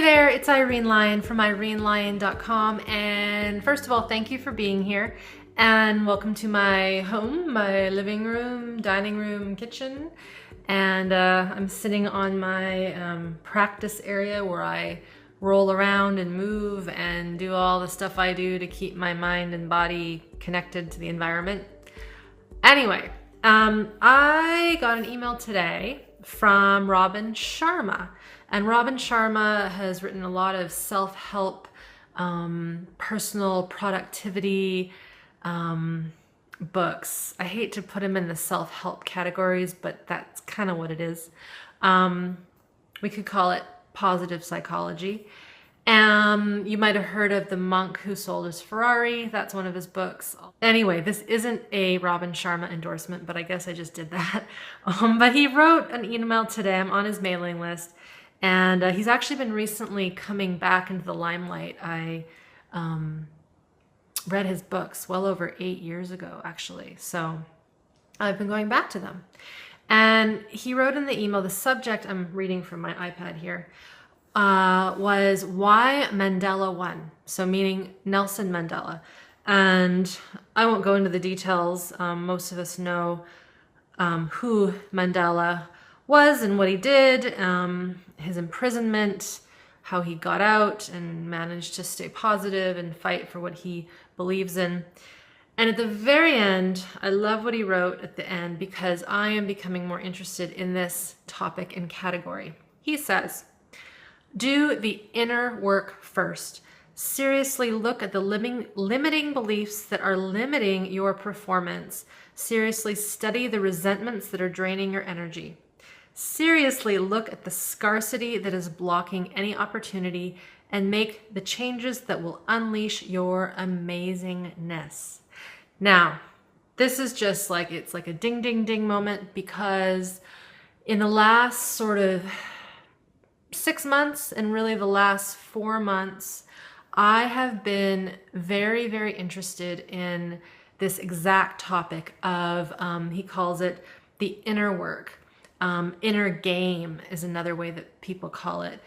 Hey there, it's Irene Lyon from irenelyon.com, and first of all, thank you for being here and welcome to my home, my living room, dining room, kitchen. And I'm sitting on my practice area where I roll around and move and do all the stuff I do to keep my mind and body connected to the environment. Anyway, I got an email today from Robin Sharma. And Robin Sharma has written a lot of self-help, personal productivity books. I hate to put him in the self-help categories, but that's kind of what it is. We could call it positive psychology. You might have heard of The Monk Who Sold His Ferrari. That's one of his books. Anyway, this isn't a Robin Sharma endorsement, but I guess I just did that. But he wrote an email today. I'm on his mailing list. And he's actually been recently coming back into the limelight. I read his books well over 8 years ago, actually. So I've been going back to them. And he wrote in the email, the subject, I'm reading from my iPad here, was Why Mandela Won. So meaning Nelson Mandela. And I won't go into the details. Most of us know who Mandela was and what he did, his imprisonment, how he got out and managed to stay positive and fight for what he believes in. And at the very end, I love what he wrote at the end because I am becoming more interested in this topic and category. He says, do the inner work first. Seriously look at the limiting beliefs that are limiting your performance. Seriously study the resentments that are draining your energy. Seriously look at the scarcity that is blocking any opportunity and make the changes that will unleash your amazingness. Now, this is just like, it's like a ding, ding, ding moment because in the last sort of 6 months and really the last 4 months, I have been very, very interested in this exact topic of, he calls it the inner work. Inner game is another way that people call it.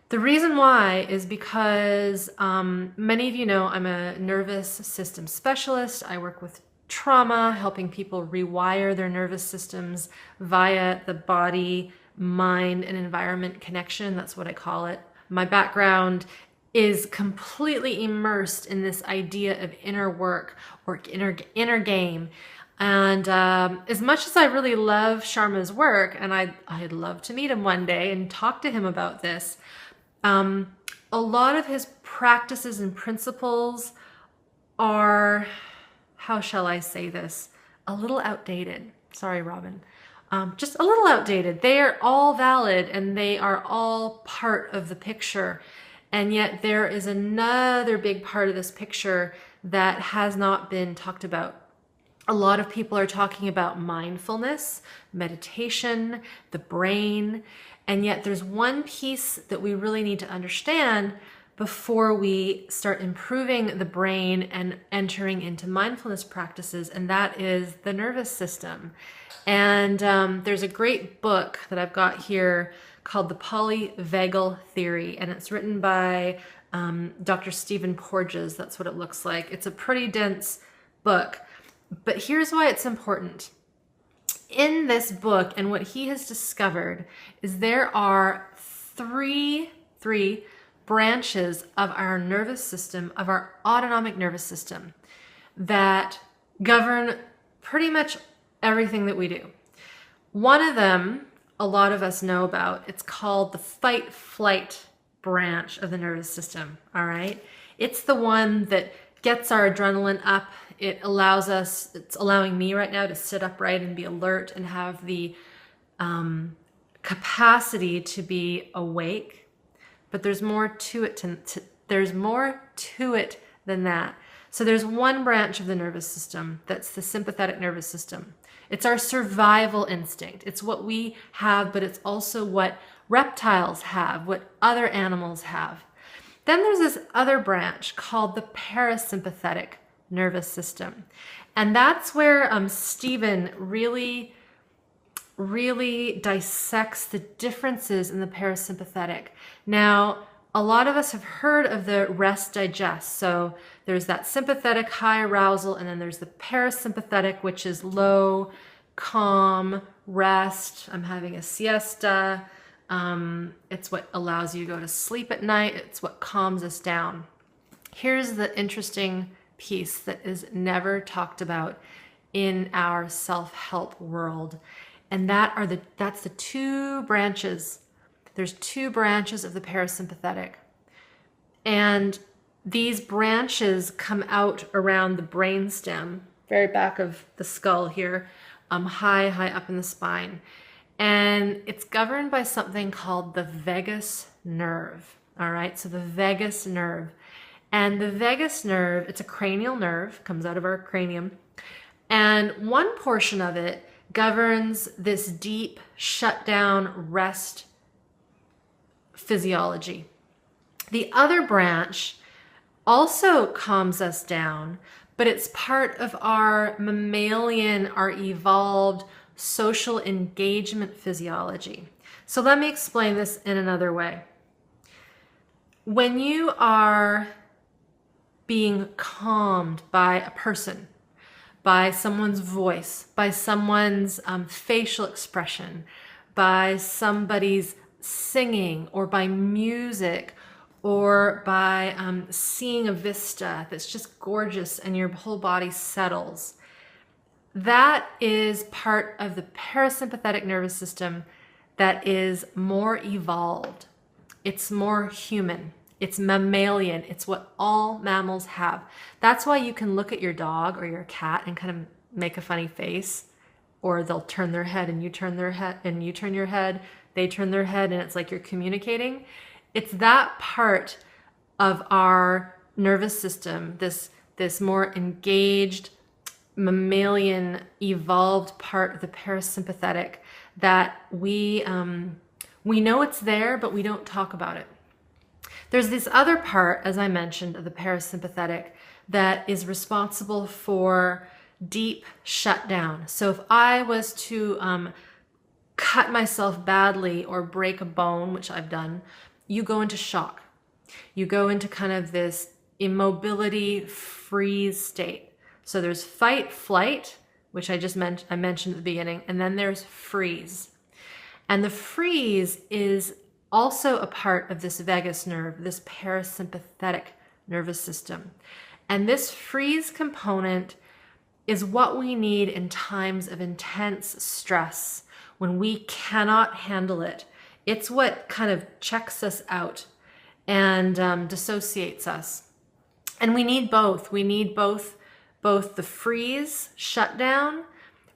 The reason why is because many of you know I'm a nervous system specialist. I work with trauma, helping people rewire their nervous systems via the body, mind, and environment connection. That's what I call it. My background is completely immersed in this idea of inner work or inner game. And as much as I really love Sharma's work, and I'd love to meet him one day and talk to him about this, a lot of his practices and principles are, how shall I say this, a little outdated. Sorry, Robin. Just a little outdated. They are all valid and they are all part of the picture. And yet there is another big part of this picture that has not been talked about. A lot of people are talking about mindfulness, meditation, the brain, and yet there's one piece that we really need to understand before we start improving the brain and entering into mindfulness practices, and that is the nervous system. And there's a great book that I've got here called The Polyvagal Theory, and it's written by Dr. Stephen Porges. That's what it looks like. It's a pretty dense book. But here's why it's important. In this book, and what he has discovered, is there are three branches of our nervous system, of our autonomic nervous system, that govern pretty much everything that we do. One of them, a lot of us know about, it's called the fight-flight branch of the nervous system, all right? It's the one that gets our adrenaline up. It allows us, it's allowing me right now to sit upright and be alert and have the capacity to be awake. But there's more to it. There's more to it than that. So there's one branch of the nervous system that's the sympathetic nervous system. It's our survival instinct. It's what we have, but it's also what reptiles have, what other animals have. Then there's this other branch called the parasympathetic nervous system. And that's where Stephen really dissects the differences in the parasympathetic. Now, a lot of us have heard of the rest digest. So there's that sympathetic high arousal, and then there's the parasympathetic, which is low, calm, rest. I'm having a siesta. It's what allows you to go to sleep at night. It's what calms us down. Here's the interesting piece that is never talked about in our self-help world. And that's the two branches. There's two branches of the parasympathetic. And these branches come out around the brainstem, very back of the skull here, high up in the spine. And it's governed by something called the vagus nerve. All right, so the vagus nerve. And the vagus nerve, it's a cranial nerve, comes out of our cranium. And one portion of it governs this deep shutdown rest physiology. The other branch also calms us down, but it's part of our mammalian, our evolved social engagement physiology. So let me explain this in another way. When you are being calmed by a person, by someone's voice, by someone's facial expression, by somebody's singing, or by music, or by seeing a vista that's just gorgeous and your whole body settles, that is part of the parasympathetic nervous system that is more evolved. It's more human. It's mammalian. It's what all mammals have. That's why you can look at your dog or your cat and kind of make a funny face, or they'll turn their head and you turn their head and you turn your head, they turn their head, and it's like you're communicating. It's that part of our nervous system, this more engaged, mammalian, evolved part of the parasympathetic that we know it's there, but we don't talk about it. There's this other part, as I mentioned, of the parasympathetic that is responsible for deep shutdown. So if I was to cut myself badly or break a bone, which I've done, you go into shock. You go into kind of this immobility, freeze state. So there's fight, flight, which I mentioned at the beginning, and then there's freeze. And the freeze is also a part of this vagus nerve, this parasympathetic nervous system. And this freeze component is what we need in times of intense stress, when we cannot handle it. It's what kind of checks us out and dissociates us. And we need both. We need both the freeze, shutdown.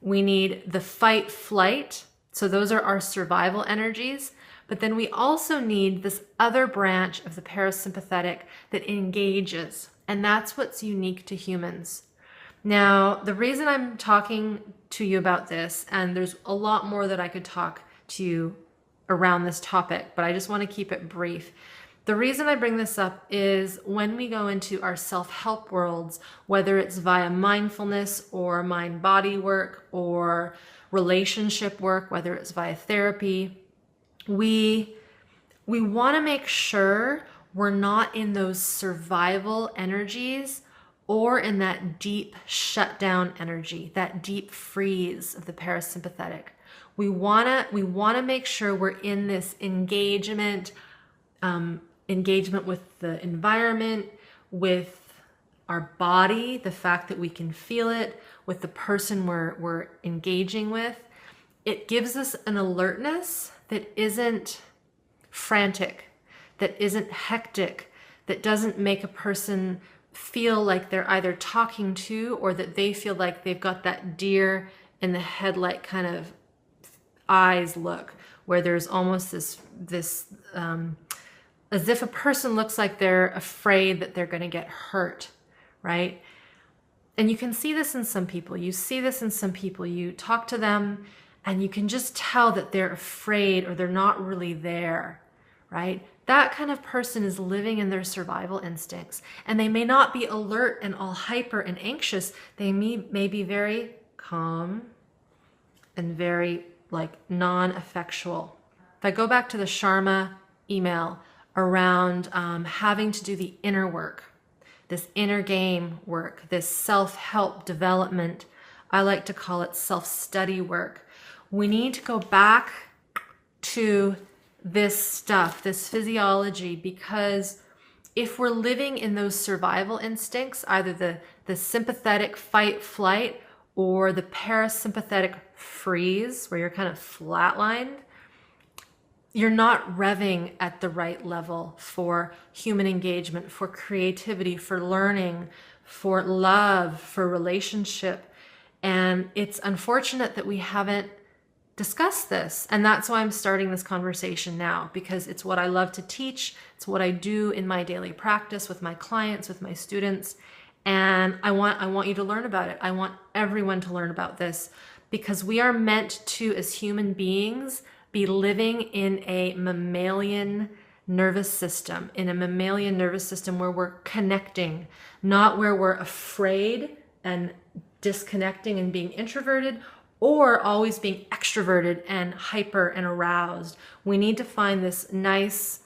We need the fight, flight. So those are our survival energies. But then we also need this other branch of the parasympathetic that engages. And that's what's unique to humans. Now, the reason I'm talking to you about this, and there's a lot more that I could talk to you around this topic, but I just want to keep it brief. The reason I bring this up is when we go into our self-help worlds, whether it's via mindfulness or mind-body work or relationship work, whether it's via therapy, we want to make sure we're not in those survival energies or in that deep shutdown energy, that deep freeze of the parasympathetic. We want to make sure we're in this engagement with the environment, with our body, the fact that we can feel it, with the person we're engaging with. It gives us an alertness that isn't frantic, that isn't hectic, that doesn't make a person feel like they're either talking to, or that they feel like they've got that deer in the headlight kind of eyes look, where there's almost this as if a person looks like they're afraid that they're going to get hurt, right? And you can see this in some people. You see this in some people. You talk to them and you can just tell that they're afraid or they're not really there, right? That kind of person is living in their survival instincts, and they may not be alert and all hyper and anxious. They may be very calm and very like non-effectual. If I go back to the Sharma email around having to do the inner work, this inner game work, this self-help development. I like to call it self-study work. We need to go back to this stuff, this physiology, because if we're living in those survival instincts, either the sympathetic fight flight or the parasympathetic freeze, where you're kind of flatlined, you're not revving at the right level for human engagement, for creativity, for learning, for love, for relationship. And it's unfortunate that we haven't discussed this. And that's why I'm starting this conversation now, because it's what I love to teach. It's what I do in my daily practice with my clients, with my students. And I want you to learn about it. I want everyone to learn about this, because we are meant to, as human beings, be living in a mammalian nervous system, where we're connecting, not where we're afraid and disconnecting and being introverted, or always being extroverted and hyper and aroused. We need to find this nice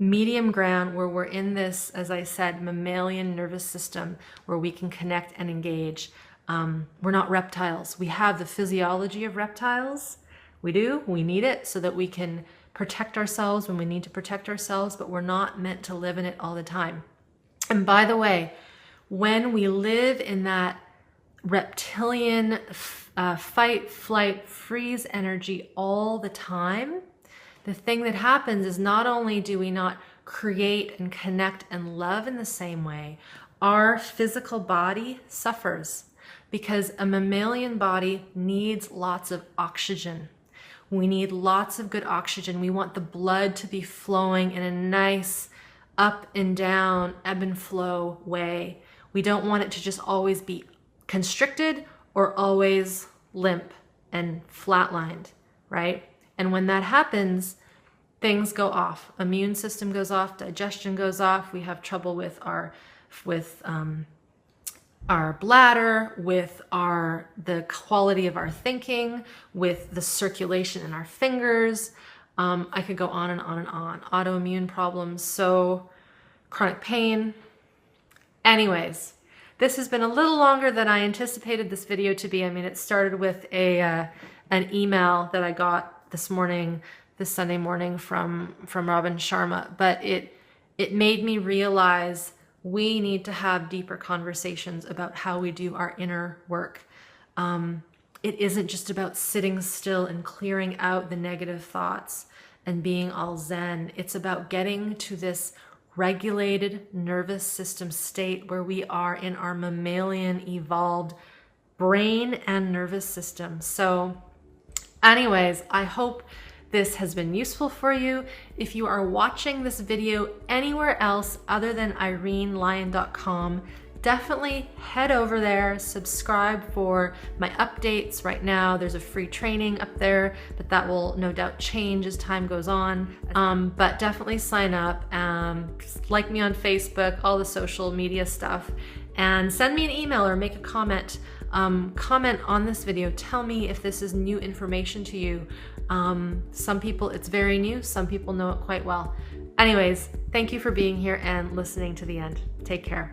medium ground where we're in this, as I said, mammalian nervous system where we can connect and engage. We're not reptiles. We have the physiology of reptiles. We do. We need it so that we can protect ourselves when we need to protect ourselves, but we're not meant to live in it all the time. And by the way, when we live in that reptilian fight, flight, freeze energy all the time, the thing that happens is not only do we not create and connect and love in the same way, our physical body suffers, because a mammalian body needs lots of oxygen. We need lots of good oxygen. We want the blood to be flowing in a nice up and down, ebb and flow way. We don't want it to just always be constricted or always limp and flatlined, right? And when that happens, things go off. Immune system goes off, digestion goes off. We have trouble with our bladder, with the quality of our thinking, with the circulation in our fingers. I could go on and on and on. Autoimmune problems, so chronic pain. Anyways, this has been a little longer than I anticipated this video to be. I mean, it started with an email that I got this Sunday morning from Robin Sharma, but it made me realize we need to have deeper conversations about how we do our inner work. It isn't just about sitting still and clearing out the negative thoughts and being all zen. It's about getting to this regulated nervous system state where we are in our mammalian evolved brain and nervous system. So anyways, I hope this has been useful for you. If you are watching this video anywhere else other than irenelyon.com, definitely head over there, subscribe for my updates. Right now, there's a free training up there, but that will no doubt change as time goes on. But definitely sign up, like me on Facebook, all the social media stuff, and send me an email or make a comment. Comment on this video. Tell me if this is new information to you. Some people, it's very new. Some people know it quite well. Anyways, thank you for being here and listening to the end. Take care.